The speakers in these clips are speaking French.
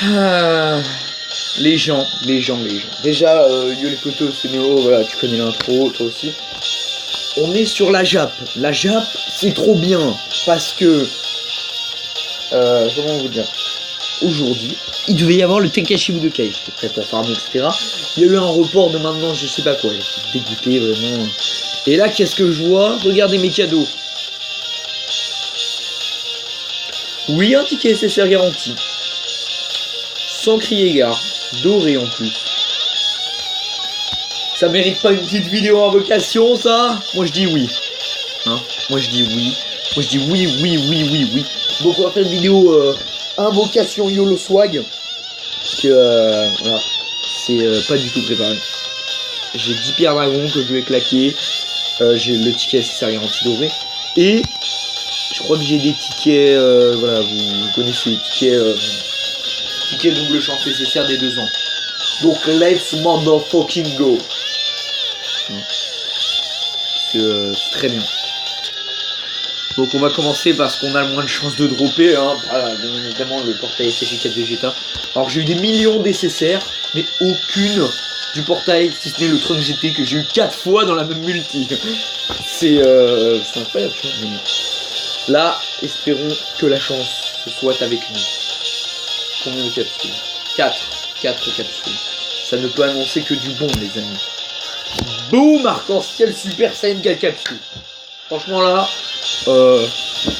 Ah, les gens. Déjà, Yo les potos, c'est Néo, voilà, tu connais l'intro, toi aussi. On est sur la Jap. La Jap, c'est trop bien. Parce que... comment vous dire? Aujourd'hui, il devait y avoir le Tenkaichi Budokai. J'étais prêt pour farmer, etc. Il y a eu un report de maintenant, je sais pas quoi. J'étais dégoûté, vraiment. Et là, qu'est-ce que je vois? Regardez mes cadeaux. Oui, un ticket SSR garanti. Sans crier gare. Doré en plus. Ça mérite pas une petite vidéo invocation, ça? Moi, je dis oui. Hein? Moi, je dis oui. Moi, je dis oui. Donc, on va faire une vidéo invocation YOLO Swag. Parce que, voilà. C'est pas du tout préparé. J'ai 10 pierres dragons que je vais claquer. J'ai le ticket SSR garanti doré. Et je crois que j'ai des tickets, voilà, vous connaissez les tickets double chance SSR des 2 ans. Donc let's motherfucking go. C'est très bien. Donc on va commencer parce qu'on a le moins de chances de dropper, hein. Voilà, bien évidemment le portail SSJ4 Vegeta. Alors j'ai eu des millions d'SSR, mais aucune du portail, si ce n'est le Trunks GT que j'ai eu 4 fois dans la même multi. C'est incroyable, tu vois. Là, espérons que la chance soit avec nous. Combien de capsules? 4 capsules. Ça ne peut annoncer que du bon, les amis. Boum, arc-en-ciel Super Saiyan 4 capsules. Franchement là, je suis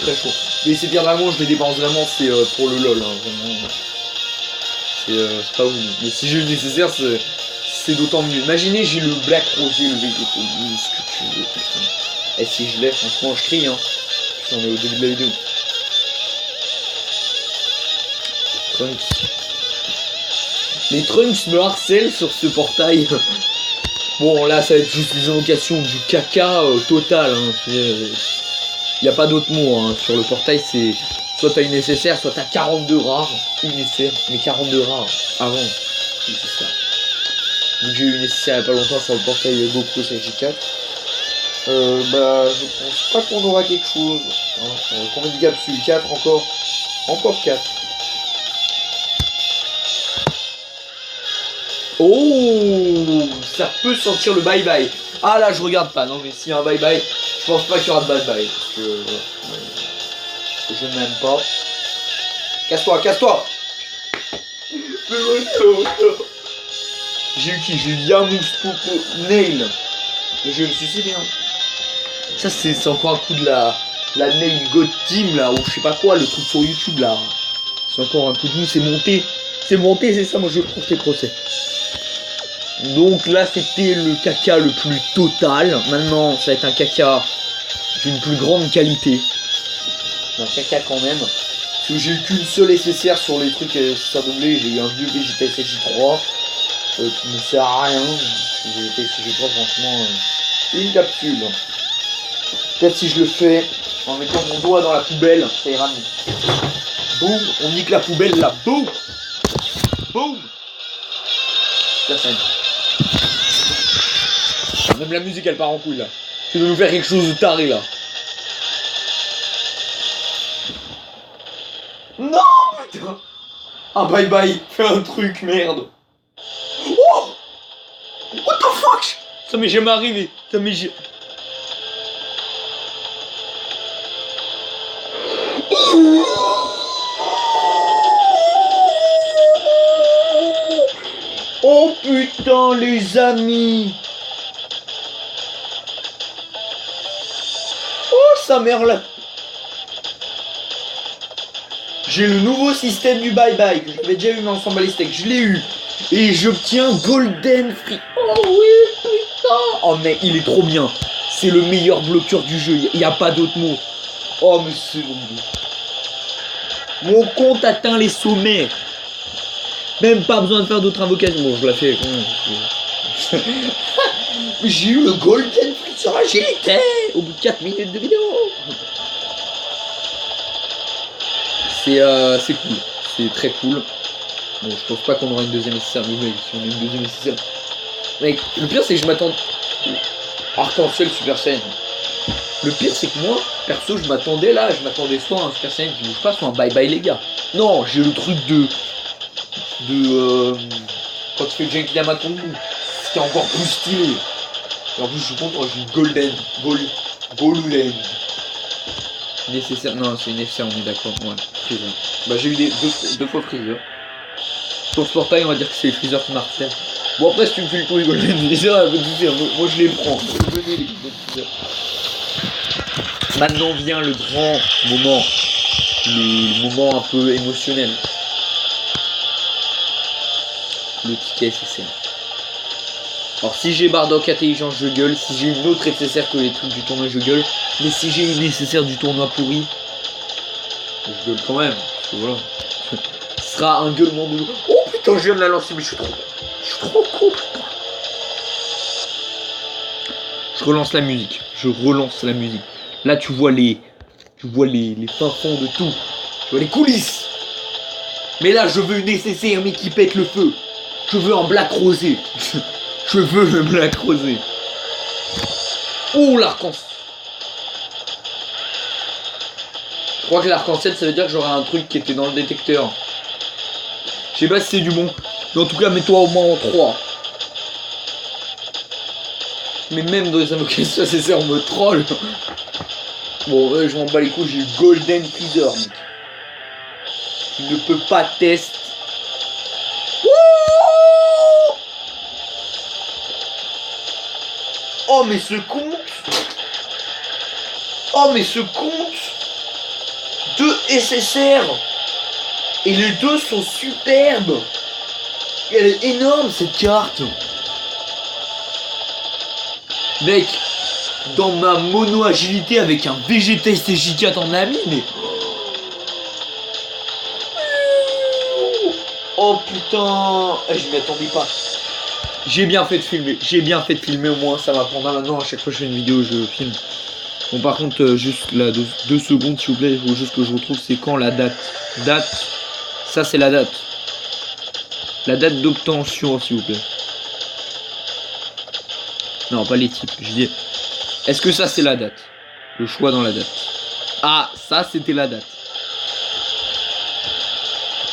très chaud. Mais ces pierres dragons, je les dépense vraiment, c'est pour le lol, hein, vraiment. C'est pas ouf. Mais si j'ai eu le nécessaire, c'est d'autant mieux. Imaginez, j'ai le Black Rosé, le Végéto, ce que tu veux, putain. Et si je l'ai, franchement, je crie, hein. On est au début de la vidéo. Trunks. Les Trunks me harcèlent sur ce portail. Bon, là, ça va être juste les invocations du caca total. Il n'y a pas d'autre mot. Hein. Sur le portail, c'est soit t'as une nécessaire, soit t'as 42 rares. Une nécessaire, mais 42 rares avant. Oui, c'est ça. Donc j'ai eu une nécessaire il n'y a pas longtemps sur le portail Goku SSJ4. Bah, je pense pas qu'on aura quelque chose. Hein. Combien de capsules? 4 encore? Encore 4. Oh, ça peut sentir le bye-bye. Ah là, je regarde pas. Non, mais s'il y a un bye-bye, je pense pas qu'il y aura de bye-bye. Parce que je n'aime pas. Casse-toi. J'ai eu qui? J'ai eu Yamoussoukou Nail. Et je vais me suicider, hein. Ça, c'est encore un coup de la Nail God Team, là, ou je sais pas quoi, le truc sur YouTube, là. C'est encore un coup de nous, c'est monté. C'est ça, moi, je trouve tes procès. Donc là, c'était le caca le plus total. Maintenant, ça va être un caca d'une plus grande qualité. Un caca quand même. Parce que j'ai eu qu'une seule SSR sur les trucs SSR doublés. J'ai eu un vieux Vegeta SSJ3 qui ne sert à rien. J'ai fait SSJ3, franchement, une capsule. Peut-être si je le fais en mettant mon doigt dans la poubelle, ça ira mieux. Boum, on nique la poubelle là. Boum. Personne. Même la musique elle part en couille là. Tu veux nous faire quelque chose de taré là. Non putain. Ah bye bye, fais un truc merde. Oh. What the fuck. Ça m'est jamais arrivé. Oh putain les amis. Oh sa mère là. J'ai le nouveau système du bye-bye que j'avais déjà eu dans Ensemble Balistek. Je l'ai eu. Et j'obtiens Golden Free. Oh oui putain. Oh mais il est trop bien. C'est le meilleur bloqueur du jeu. Il n'y a pas d'autre mot. Oh mais c'est bon. Mon compte atteint les sommets. Même pas besoin de faire d'autres invocations. Bon, je la fais. J'ai eu le Golden Free sur agilité au bout de 4 minutes de vidéo. C'est cool. C'est très cool. Bon, je pense pas qu'on aura une deuxième SSR. Mais mec, si on a une deuxième SSR. Mec, le pire, c'est que je m'attends. Arc-en-ciel Super Saiyan. Le pire c'est que moi, perso, je m'attendais soit à un Super Saiyan qui bouge pas, soit un bye bye les gars. Non, j'ai le truc quand tu fais Genki Damatongu, c'était encore plus stylé. Et en plus je compte, j'ai une Golden. Nécessaire, non c'est nécessaire, on est d'accord, ouais, Freezer. Bah j'ai eu deux fois Freezer. Sur ce portail on va dire que c'est les Freezer qui marquent. Bon après si tu me fais le coup les Golden Freezer, moi je les prends. Venez les Golden Freezer. Maintenant vient le grand moment, le moment un peu émotionnel. Le ticket SSR. Alors si j'ai Bardock intelligence je gueule, si j'ai une autre SSR que les trucs du tournoi je gueule, mais si j'ai une SSR du tournoi pourri, je gueule quand même, parce que voilà. Ce sera un gueulement de... Oh putain je viens de la lancer mais je suis trop con. Je relance la musique. Là tu vois les fins fonds de tout. Tu vois les coulisses. Mais là je veux une SSR mais qui pète le feu. Je veux un black rosé. Je veux le black rosé. Oh l'arc-en-ciel. Je crois que l'arc-en-ciel ça veut dire que j'aurai un truc qui était dans le détecteur. Je sais pas si c'est du bon. Mais en tout cas mets-toi au moins en 3. Mais même dans les invocations SSR on me troll. Bon je m'en bats les couilles, j'ai eu Golden Freezer mec. Tu ne peux pas tester. Oh mais ce compte. Deux SSR. Et les deux sont superbes. Elle est énorme cette carte. Mec, dans ma mono agilité avec un Vegeta SJ4 en ami, mais... Oh putain, je m'y attendais pas. J'ai bien fait de filmer au moins, ça va prendre maintenant à chaque fois que je fais une vidéo je filme. Bon par contre juste là 2 secondes s'il vous plaît, il faut juste que je retrouve c'est quand la date. Ça c'est la date. La date d'obtention s'il vous plaît. Non pas les types, je dis. Est-ce que ça c'est la date? Le choix dans la date. Ah ça c'était la date.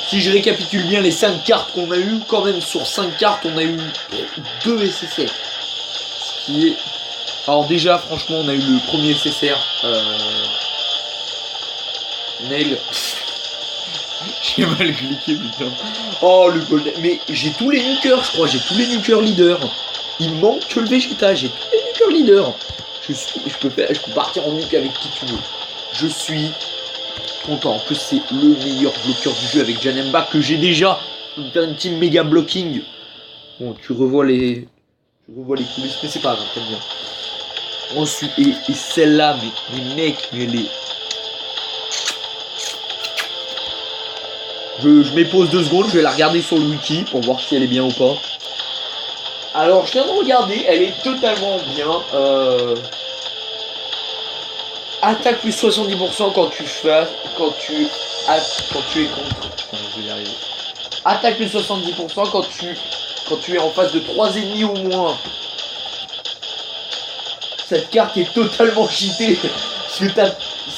Si je récapitule bien les 5 cartes qu'on a eu, quand même sur 5 cartes on a eu 2 SSR. Ce qui est... Alors déjà franchement on a eu le premier SSR. Nail. J'ai mal cliqué putain. Oh le golden. Mais j'ai tous les nukers je crois, j'ai tous les nukers leaders. Il me manque que le Vegeta, j'ai tous les nukers leaders. Je peux partir en nuke avec qui tu veux. Je suis content que c'est le meilleur bloqueur du jeu avec Janemba que j'ai déjà. Je vais faire une team méga blocking. Bon, tu revois les coulisses, mais c'est pas grave, t'aimes bien. Ensuite, et celle-là, mais mec, mais elle est... Je mets pause 2 secondes, je vais la regarder sur le wiki pour voir si elle est bien ou pas. Alors, je viens de regarder, elle est totalement bien. Attaque plus 70% quand tu es contre. Putain, je vais y arriver. Attaque plus 70% quand tu es en face de 3 ennemis au moins. Cette carte est totalement cheatée. Parce que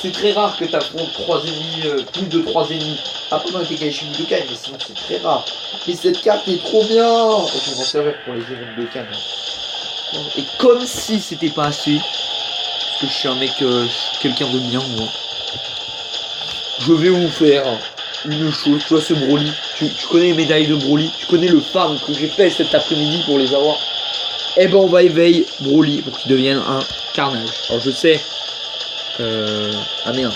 c'est très rare que tu affrontes 3 ennemis, plus de 3 ennemis. Après dans les Tekaishi Budokai, mais sinon c'est très rare. Mais cette carte est trop bien. Je vais m'en servir pour les événements de Budokai. Et comme si c'était pas assez. Parce que je suis un mec, quelqu'un de bien moi. Je vais vous faire une chose, tu vois ce Broly, tu connais les médailles de Broly, tu connais le farm que j'ai fait cet après-midi pour les avoir. Eh ben on va éveiller Broly pour qu'il devienne un carnage. Alors je sais, ah merde,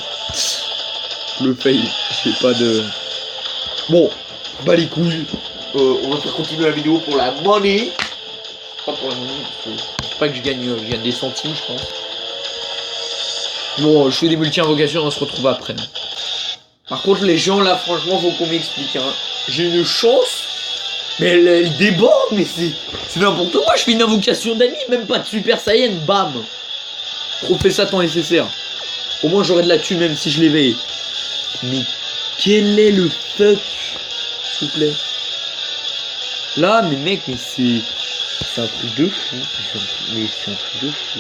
le fail, j'ai pas de... Bon, bah les couilles, on va faire continuer la vidéo pour la money. Pas pour la money, parce que je sais pas que je gagne des centimes je pense. Bon, je fais des multi-invocations, on se retrouve après. Par contre, les gens là, franchement, faut qu'on m'explique. Hein. J'ai une chance, mais elle déborde, mais c'est n'importe quoi. Je fais une invocation d'ami, même pas de Super Saiyan, bam. Trophée Satan SSR. Au moins, j'aurai de la thune même si je l'éveille. Mais quel est le fuck, s'il vous plaît? Là, mais mec, mais c'est un truc de fou. Mais c'est un truc de fou.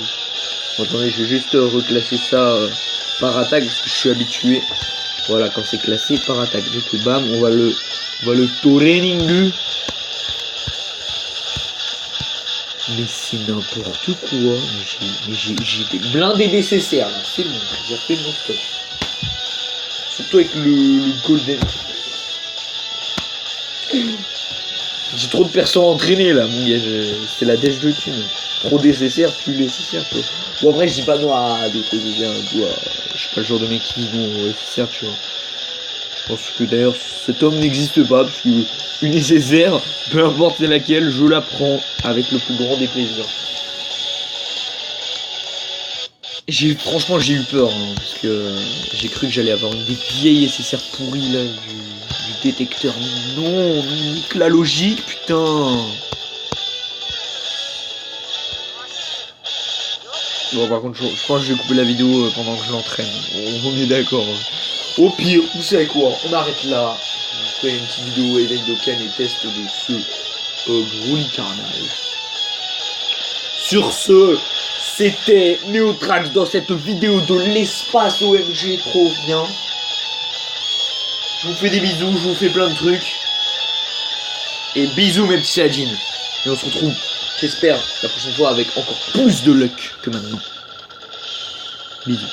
Attendez, je vais juste reclasser ça par attaque parce que je suis habitué. Voilà, quand c'est classé par attaque. Du coup, bam, on va le training. Mais c'est n'importe quoi. Mais j'ai des blindés nécessaires là. C'est bon, j'ai refait mon stock. Surtout avec le golden. J'ai trop de persos entraînés là, mon gars. C'est la dèche de thune. Trop nécessaire, plus nécessaire. Quoi. Bon, après, je dis pas non à des trucs bien. Je suis pas le genre de mec qui dit non nécessaire, tu vois. Je pense que d'ailleurs, cet homme n'existe pas. Parce que une nécessaire, peu importe laquelle, je la prends avec le plus grand des plaisirs. Franchement, j'ai eu peur. Hein, parce que j'ai cru que j'allais avoir une des vieilles nécessaires pourries là. Du détecteur. Non, nique la logique, putain. Bon, par contre, je pense que je vais couper la vidéo pendant que je l'entraîne. On est d'accord. Au pire, vous savez quoi? On arrête là. Je ferai une petite vidéo éveil d'Okan et test de ce Broly Carnage. Sur ce, c'était Neotrax dans cette vidéo de l'espace OMG. Trop bien. Je vous fais des bisous, je vous fais plein de trucs. Et bisous mes petits Saiyajins. Et on se retrouve, j'espère, la prochaine fois avec encore plus de luck que maintenant. Bisous.